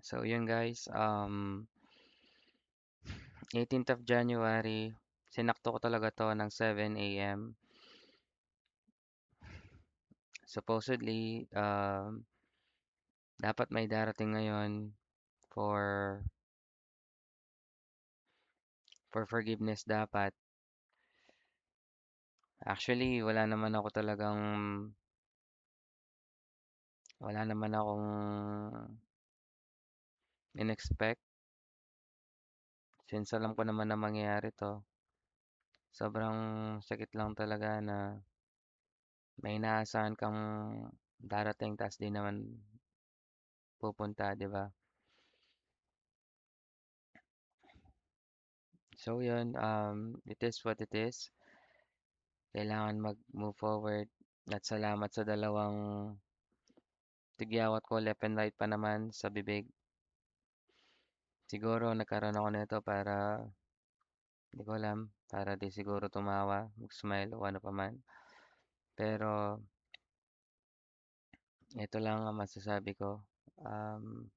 So yun guys, 18th of January, sinakto ko talaga to ng 7 a.m. Supposedly, dapat may darating ngayon for for forgiveness dapat. Actually, wala naman akong in-expect since alam ko naman na mangyayari to. Sobrang sakit lang talaga na may inaasahan kang darating tas di naman pupunta, 'di ba? So yun, it is what it is. Kailangan mag-move forward. At salamat sa dalawang tigyawat ko left and right pa naman sa bibig. Siguro nagkaroon ako nito para, hindi ko alam, para di siguro tumawa, mag-smile o ano pa man. Pero ito lang ang masasabi ko. Um,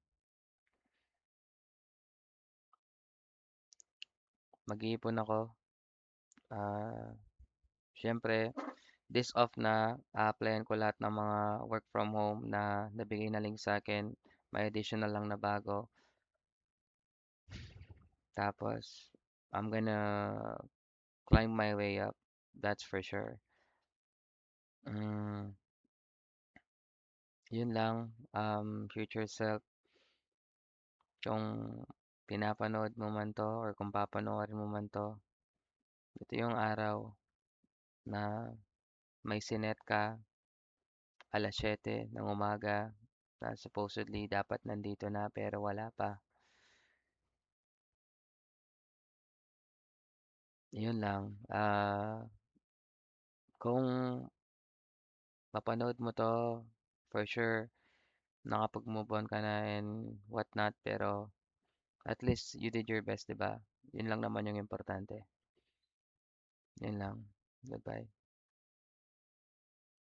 Mag-iipon ako. Ah, Siyempre, this off na, a-applyan ko lahat ng mga work from home na nabigay na link sa akin. May additional lang na bago. Tapos, I'm gonna climb my way up. That's for sure. Mm, Yun lang. Future self, kung pinapanood mo man to or kung papanoorin mo man to, ito yung araw na may sinet ka 7:00 ng umaga na supposedly dapat nandito na pero wala pa. Yun lang. Kung mapanood mo to, for sure, nakapag-move on ka na and whatnot, pero at least you did your best, 'di ba? Yun lang naman yung importante. Yun lang. Goodbye.